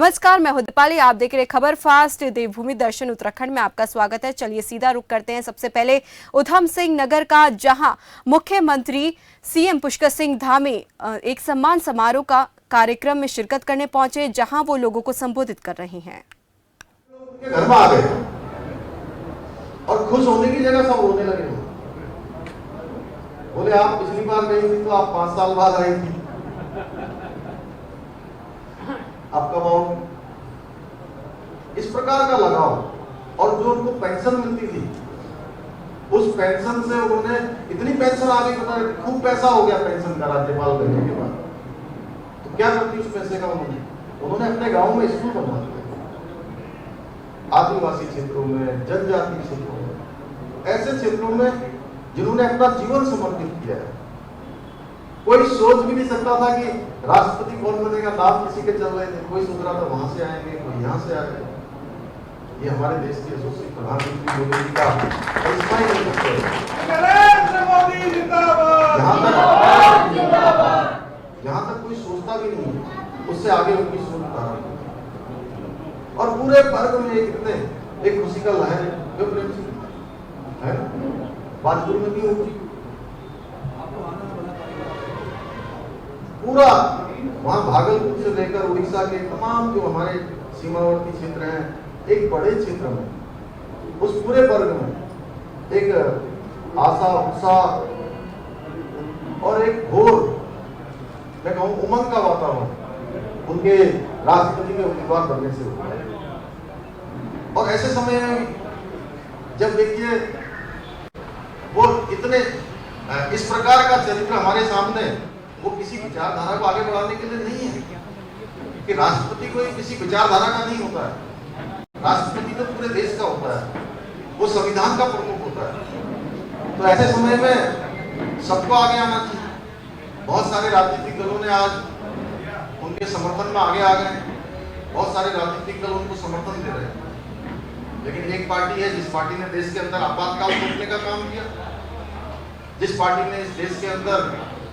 नमस्कार, मैं हूं दीपाली। आप देख रहे खबर फास्ट। देवभूमि दर्शन उत्तराखंड में आपका स्वागत है। चलिए सीधा रुख करते हैं सबसे पहले उधम सिंह नगर का, जहां मुख्यमंत्री सीएम पुष्कर सिंह धामी एक सम्मान समारोह का कार्यक्रम में शिरकत करने पहुंचे, जहां वो लोगों को संबोधित कर रही हैं। घर में आ गए और खुश होने की जगह सब रोने लगे। बोले आप पिछली बार गई थी तो आप 5 साल बाद आई थी, अब कब आओगे? इस प्रकार का लगाव। और जो उनको पेंशन मिलती थी, उस पेंशन से उन्होंने इतनी पेंशन आ गई, खूब पैसा हो गया पेंशन का राज्यपाल बनने के बाद। तो क्या करती उस पैसे का? उन्होंने अपने गांव में स्कूल बनवा दिए, आदिवासी क्षेत्रों में, जनजातीय क्षेत्रों में, ऐसे क्षेत्रों में जिन्होंने अपना जीवन समर्पित किया है। कोई सोच भी नहीं सकता था कि राष्ट्रपति कौन बनेगा, नाम किसी के चल रहे थे। कोई सोच रहा था वहां से आएंगे, कोई यहाँ से आएंगे। ये हमारे देश के यशस्वी प्रधानमंत्री मोदी जी का करिश्मा ही नहीं सकते। जहां तक कोई सोचता भी नहीं, उससे आगे उनकी सोच उतारा और पूरे वर्ग में एक खुशी का लहर है। बाजपुर में भी होगी, पूरा वहां भागलपुर से लेकर उड़ीसा के तमाम जो हमारे सीमावर्ती क्षेत्र हैं, एक बड़े क्षेत्र में, उस पूरे वर्ग में एक आशा, उत्साह और एक घोर, मैं कहूं उमंग का वातावरण उनके राष्ट्रपति के उम्मीदवार बनने से हुआ है। और ऐसे समय में जब देखिए वो इतने इस प्रकार का चरित्र हमारे सामने, वो किसी विचारधारा को आगे बढ़ाने के लिए नहीं है कि राष्ट्रपति कोई किसी विचारधारा का नहीं होता है। राष्ट्रपति तो पूरे देश का होता है, वो संविधान का प्रमुख होता है। तो ऐसे समय में सबको आगे आना चाहिए। बहुत सारे राजनीतिक दलों ने आज उनके समर्थन में आगे आ गए, बहुत सारे राजनीतिक दल उनको समर्थन दे रहे हैं। लेकिन एक पार्टी है जिस पार्टी ने देश के अंदर आपातकाल रोकने का काम किया, जिस पार्टी ने इस देश के अंदर,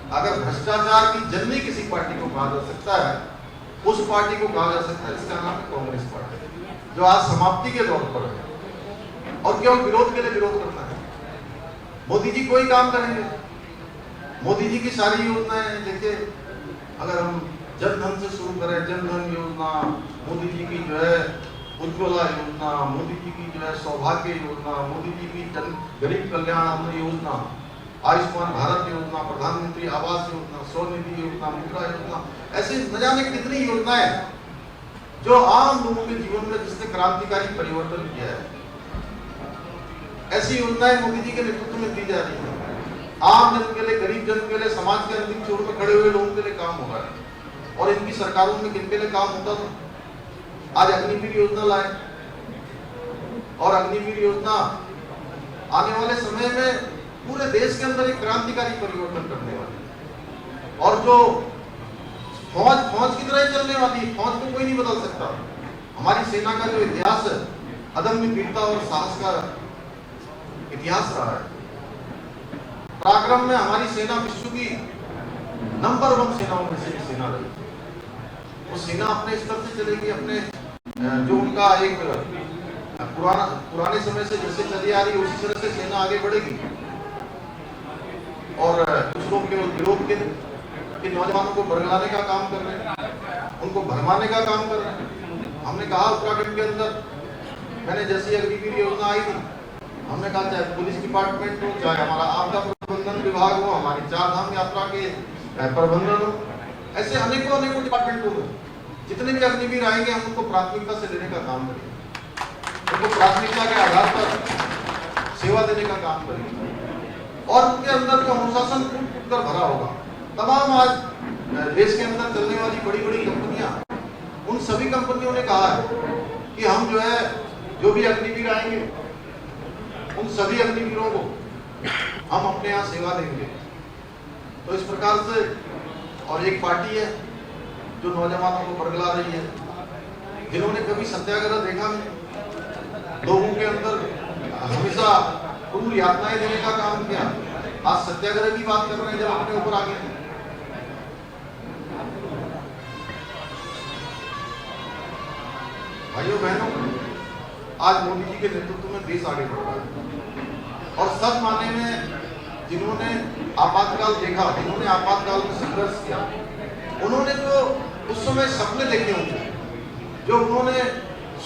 अगर भ्रष्टाचार की जननी किसी पार्टी को कहा जा सकता है, उस पार्टी को कहा जा सकता है, इसका नाम है कांग्रेस पार्टी, जो आज समाप्ति के दौर पर है और केवल विरोध के लिए विरोध करना है। मोदी जी कोई काम करेंगे, मोदी जी की सारी योजनाएं देखिए, अगर हम जन धन से शुरू करें, जन धन योजना, मोदी जी की जो है उज्ज्वला योजना, मोदी जी की जो है सौभाग्य योजना, मोदी जी की गरीब कल्याण अन्न योजना, आयुष्मान भारत योजना, प्रधानमंत्री आवास योजना, स्वनिधि योजना, मुद्रा योजना, ऐसे न जाने कितनी योजनाएं जो आम लोगों के जीवन में जिसने क्रांतिकारी परिवर्तन किया है, ऐसी योजनाएं मोदी जी के नेतृत्व में दी जा रही है। आम जन के लिए, गरीब जन के लिए, समाज के अंतिम छोर में खड़े हुए लोगों के लिए काम हो रहा है। और इनकी सरकारों में किन के लिए काम होता था? आज अग्निवीर योजना लाए, और अग्निवीर योजना आने वाले समय में पूरे देश के अंदर एक क्रांतिकारी परिवर्तन करने वाली, और जो फौज की तरह चलने वाली, फौज को कोई नहीं बदल सकता। हमारी सेना का जो इतिहास है, अदम्य वीरता और साहस का इतिहास रहा है। पराक्रम में हमारी सेना विश्व की नंबर 1 सेनाओं में से सेना रही। वो सेना अपने स्तर से चलेगी, अपने जो उनका एक पुराने समय से जैसे चली आ रही, उसी तरह से सेना आगे बढ़ेगी। और कुछ लोग केवल विरोध के नौजवानों को बरगलाने का काम कर रहे हैं, उनको भरमाने का काम कर रहे हैं। हमने कहा उत्तराखंड के अंदर, मैंने जैसी अग्निवीर योजना आई थी, हमने कहा चाहे पुलिस डिपार्टमेंट हो, चाहे हमारा आपदा प्रबंधन विभाग हो, हमारी 4 धाम यात्रा के प्रबंधन हो, ऐसे अनेकों डिपार्टमेंट हो, जितने भी अग्निवीर आएंगे हम उनको प्राथमिकता से लेने का काम करेंगे, उनको प्राथमिकता के आधार पर सेवा देने का काम करेंगे। और उनके अंदर जो अनुशासन फूट कर भरा होगा, तमाम आज देश के अंदर चलने वाली बड़ी कंपनियां, उन सभी कंपनियों ने कहा है कि हम जो है, जो भी अग्निवीर आएंगे, उन सभी अग्निवीरों को हम अपने यहाँ सेवा देंगे। तो इस प्रकार से, और एक पार्टी है जो नौजवानों को बरगला रही है, जिन्होंने कभी सत्याग्रह देखा नहीं, लोगों के अंदर हमेशा क्रूर यातनाएं देने का काम किया, आज सत्याग्रह की बात कर रहे हैं जब अपने ऊपर आ गए। भाइयों बहनों, आज मोदी जी के नेतृत्व में देश आगे बढ़ रहा है और सच माने में जिन्होंने आपातकाल देखा, जिन्होंने आपातकाल में संघर्ष किया, उन्होंने जो उस समय सपने देखे होंगे, जो उन्होंने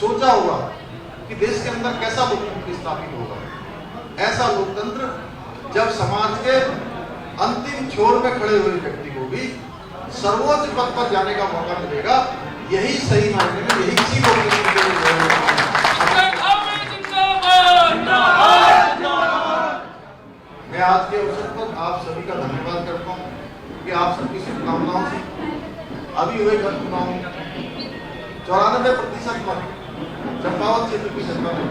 सोचा होगा कि देश के अंदर कैसा लोकतंत्र स्थापित होगा, ऐसा लोकतंत्र जब समाज के अंतिम छोर में खड़े हुए व्यक्ति को भी सर्वोच्च पद पर जाने का मौका मिलेगा, यही सही मायने में यही किसी लोकतंत्र के लिए मैं आज के अवसर पर आप सभी का धन्यवाद करता हूँ कि आप सबकी शुभकामनाओं से अभी हुए जन चुनाव 94% पर चंपावत क्षेत्र की जनता में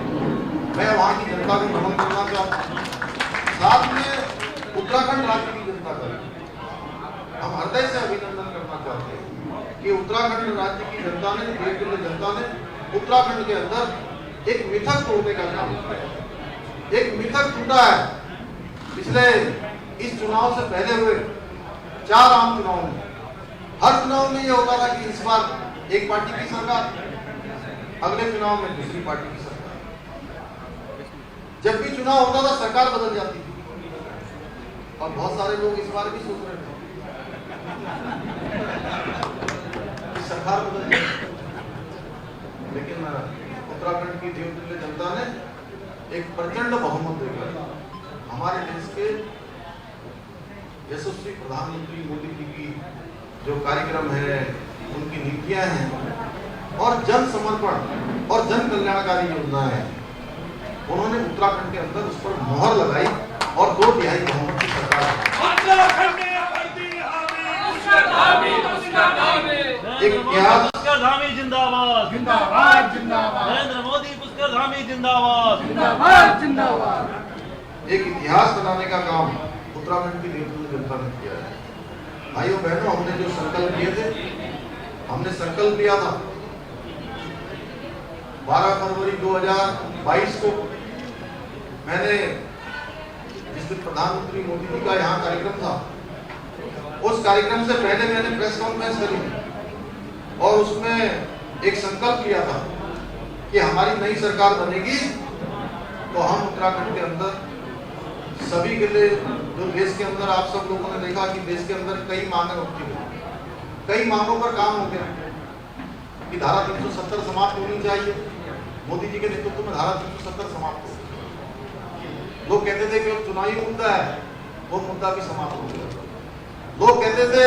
मैं वहाँ की जनता को नमन करना चाहता हूँ, साथ में उत्तराखंड राज्य की जनता का हम हृदय से अभिनंदन करना चाहते हैं कि उत्तराखंड राज्य की जनता ने, देश की जनता ने उत्तराखंड के अंदर एक मिथक तोड़ने का काम किया। एक मिथक टूटा है। पिछले इस चुनाव से पहले हुए 4 आम चुनाव में हर चुनाव में ये होता था कि इस बार एक पार्टी की सरकार, अगले चुनाव में दूसरी पार्टी की सरकार। जब भी चुनाव होता था सरकार बदल जाती थी और बहुत सारे लोग इस बार भी सोच रहे थे कि सरकार बदल जाती, लेकिन उत्तराखंड की देवतुल्य जनता ने एक प्रचंड बहुमत देकर हमारे देश के यशस्वी प्रधानमंत्री मोदी जी की जो कार्यक्रम है, उनकी नीतियां हैं और जन समर्पण और जन कल्याणकारी योजनाएं हैं, उन्होंने उत्तराखंड के अंदर उस पर मोहर लगाई और 2/3 बहुमत की सरकार एक इतिहास पुष्करधामी जिंदाबाद, जिंदाबाद जिंदाबाद, नरेंद्र मोदी पुष्करधामी जिंदाबाद, जिंदाबाद जिंदाबाद। एक इतिहास बनाने का काम उत्तराखंड की देवतुल्य जनता ने किया है। भाइयों बहनों, हमने जो संकल्प लिए थे, हमने संकल्प लिया था 12 फरवरी 2022 को मैंने जिस दिन प्रधानमंत्री मोदी जी का यहाँ कार्यक्रम था, उस कार्यक्रम से पहले मैंने प्रेस कॉन्फ्रेंस करी और उसमें एक संकल्प लिया था कि हमारी नई सरकार बनेगी तो हम उत्तराखंड के अंदर सभी के लिए, जो देश के अंदर आप सब लोगों ने देखा कि देश के अंदर कई मांगें उठती गई, कई मांगों पर काम हो गया कि धारा 370 समाप्त होनी चाहिए। मोदी जी के नेतृत्व में धारा 370 समाप्त हो। लोग कहते थे कि चुनावी मुद्दा है, वो मुद्दा भी समाप्त हो गया। लोग कहते थे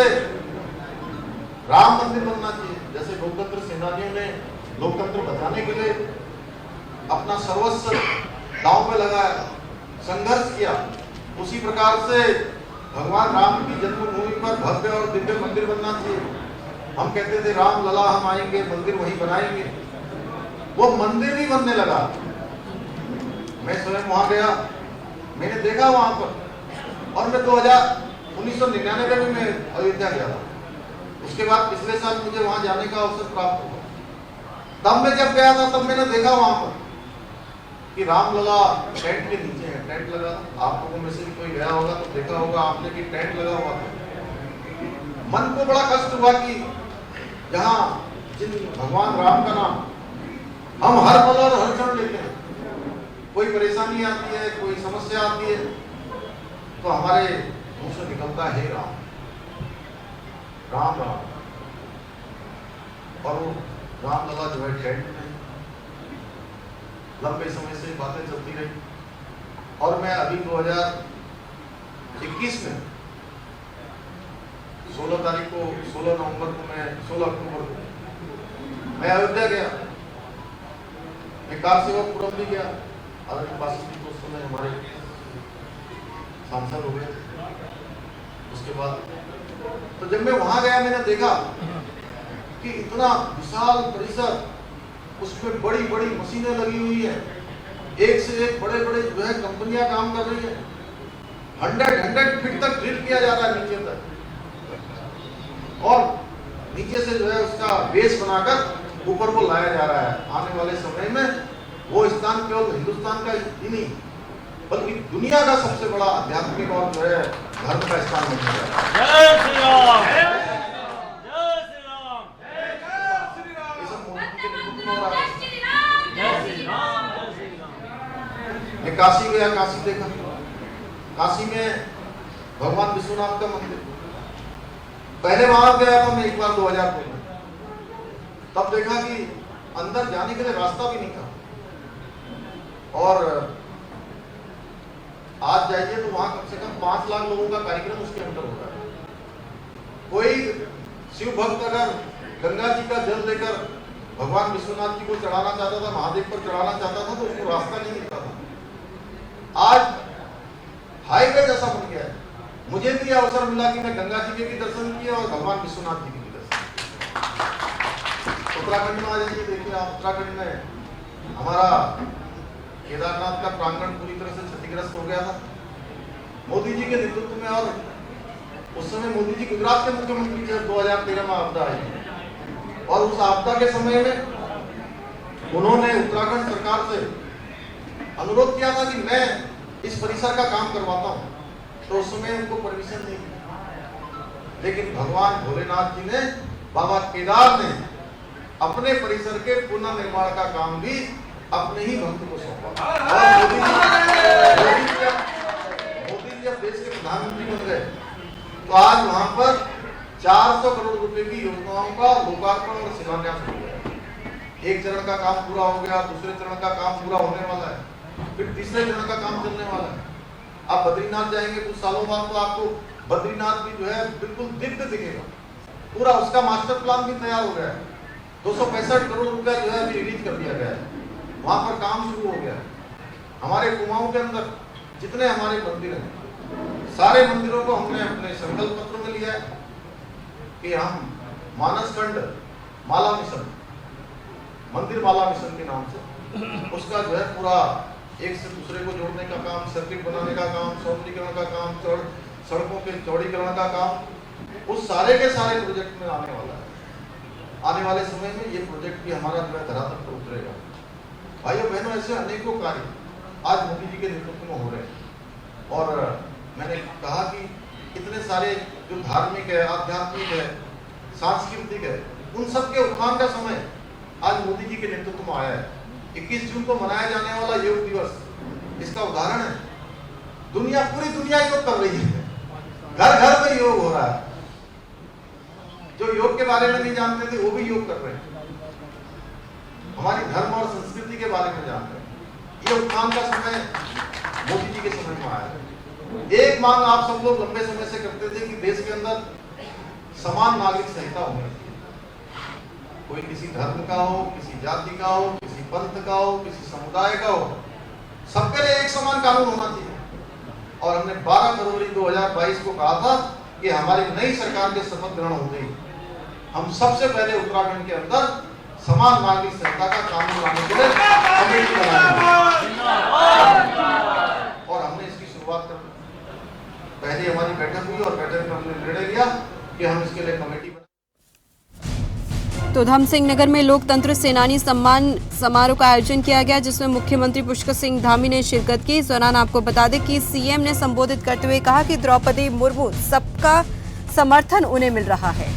राम मंदिर बनना चाहिए, जैसे लोकतंत्र सेनानियों ने लोकतंत्र बचाने के लिए अपना सर्वस्व दांव पे लगाया, संघर्ष किया, उसी प्रकार से भगवान राम की जन्मभूमि पर भव्य और दिव्य मंदिर बनना चाहिए। हम कहते थे राम लला हम आएंगे, मंदिर वहीं बनाएंगे। वो मंदिर भी बनने लगा। मैं स्वयं वहां गया, मैंने देखा वहां पर, और मैं 1999 में मैं अयोध्या गया था। उसके बाद पिछले साल मुझे वहां जाने का अवसर प्राप्त हुआ। तब मैं जब गया था तब मैंने देखा वहां पर कि रामलला टेंट के नीचे है, टेंट लगा। आप लोगों में से भी कोई गया होगा तो देखा होगा आपने कि टेंट लगा हुआ था। मन को बड़ा कष्ट हुआ कि जहां जिन भगवान राम का नाम हम हर पल और हर क्षण लेते हैं, कोई परेशानी आती है, कोई समस्या आती है, तो हमारे मुंह से निकलता है राम राम राम। और वो रामलला जो है टेंट में लंबे समय से बातें चलती रही। और मैं अभी 2021 में 16 तारीख को, 16 नवंबर को, मैं 16 अक्टूबर को मैं अयोध्या गया। मैं कार सेवकपुरम भी गया। अरविंद पासी जी तो उस समय हमारे सांसद हो गए थे। उसके बाद तो जब मैं वहां गया, मैंने देखा कि इतना विशाल परिसर, उसमें बड़ी बड़ी मशीनें लगी हुई है, एक से एक बड़े बड़े जो है कंपनियां काम कर रही है। 100 फीट तक ड्रिल किया जा रहा है नीचे तक, और नीचे से जो है उसका बेस बनाकर ऊपर को लाया जा रहा है। आने वाले समय में वो स्थान केवल हिंदुस्तान का ही नहीं बल्कि दुनिया का सबसे बड़ा आध्यात्मिक और जो है धर्म का स्थान बन जाएगा। जय श्री राम, जय श्री राम, ये सब मोदी जी के नेतृत्व में हो रहा है। काशी गया, काशी देखा। काशी में भगवान विश्वनाथ का मंदिर, पहले वहां गया था मैं एक बार 2002 में, तब देखा कि अंदर जाने के लिए रास्ता भी नहीं था। और आज जाइए तो वहां कम से कम 5 लाख लोगों का कार्यक्रम उसके अंदर हो रहा है। कोई शिव भक्त अगर गंगा जी का जल लेकर भगवान विश्वनाथ जी को चढ़ाना चाहता था, महादेव पर चढ़ाना चाहता था, तो उसको रास्ता नहीं मिलता था। आज हाईवे जैसा बन गया है। मुझे भी अवसर मिला कि मैं गंगा जी के भी दर्शन किए और भगवान विश्वनाथ जी के भी दर्शन किए। उत्तराखंड में आ जाइए, देखिए आप, उत्तराखंड में हमारा केदारनाथ का प्रांगण पूरी तरह से क्षतिग्रस्त हो गया था मोदी जी के नेतृत्व में। और उस समय मोदी जी गुजरात के मुख्यमंत्री थे। 2013 में आपदा आई और उस आपदा के समय में उन्होंने उत्तराखंड सरकार से अनुरोध किया था कि मैं इस परिसर का काम करवाता हूं, तो उस समय उनको परमिशन नहीं दी। लेकिन भगवान भोलेनाथ जी ने, बाबा केदार ने अपने परिसर के पुनर्निर्माण का काम भी अपने ही भक्त को सौंपा। और मोदी जी जब देश के प्रधानमंत्री बन गए तो आज वहां पर 400 करोड़ रुपए की योजनाओं का लोकार्पण और शिलान्यास हो गया। एक चरण का काम पूरा हो गया, दूसरे चरण का काम पूरा होने वाला है, फिर तीसरे चरण का काम चलने वाला है। आप बद्रीनाथ जाएंगे कुछ सालों बाद तो आपको बद्रीनाथ भी जो है बिल्कुल दिव्य दिखेगा। पूरा उसका मास्टर प्लान भी तैयार हो गया है। 265 करोड़ रुपया जो है अभी रिलीज कर दिया गया है, वहां पर काम शुरू हो गया है। हमारे कुमाऊं के अंदर जितने हमारे मंदिर हैं, सारे मंदिरों को हमने अपने संकल्प पत्र में लिया है कि हम मानसखंड माला मिशन, मंदिर माला मिशन के नाम से उसका जो है पूरा एक से दूसरे को जोड़ने का काम, सर्किट बनाने का काम, सौंदर्यीकरण का काम, सड़कों के चौड़ीकरण का काम, उस सारे के सारे प्रोजेक्ट में आने वाला है। आने वाले समय में ये प्रोजेक्ट भी हमारा जो है धरातल पर उतरेगा। भाइयों बहनों, ऐसे अनेकों कार्य आज मोदी जी के नेतृत्व में हो रहे हैं। और मैंने कहा कि इतने सारे जो धार्मिक है, आध्यात्मिक है, सांस्कृतिक है, उन सब के उत्थान का समय आज मोदी जी के नेतृत्व में आया है। 21 जून को मनाया जाने वाला योग दिवस इसका उदाहरण है। दुनिया, पूरी दुनिया योग कर रही है, घर घर में योग हो रहा है। जो योग के बारे में नहीं जानते थे वो भी योग कर रहे हैं, हमारी धर्म और संस्कृति के बारे में जान रहे हैं। ये उत्थान का समय मोदी जी के समय में आया है। एक मांग आप सब लोग लंबे समय से करते थे कि देश के अंदर समान नागरिक संहिता होनी चाहिए। कोई किसी धर्म का हो, किसी जाति का हो, किसी पंथ का हो, किसी समुदाय का हो, सबके लिए एक समान कानून होना चाहिए। और हमने 12 फरवरी 2022 को कहा था कि हमारी नई सरकार के शपथ ग्रहण हो गई, हम सबसे पहले उत्तराखंड के अंदर समान नागरिक संहिता का कानून लाने के लिए कमेटी बनाएंगे। और हमने इसकी शुरुआत कर, पहले हमारी बैठक हुई और बैठक में हमने निर्णय लिया कि हम इसके लिए कमेटी। तो उधम सिंह नगर में लोकतंत्र सेनानी सम्मान समारोह का आयोजन किया गया, जिसमें मुख्यमंत्री पुष्कर सिंह धामी ने शिरकत की। इस दौरान आपको बता दें कि सीएम ने संबोधित करते हुए कहा कि द्रौपदी मुर्मू सबका समर्थन उन्हें मिल रहा है।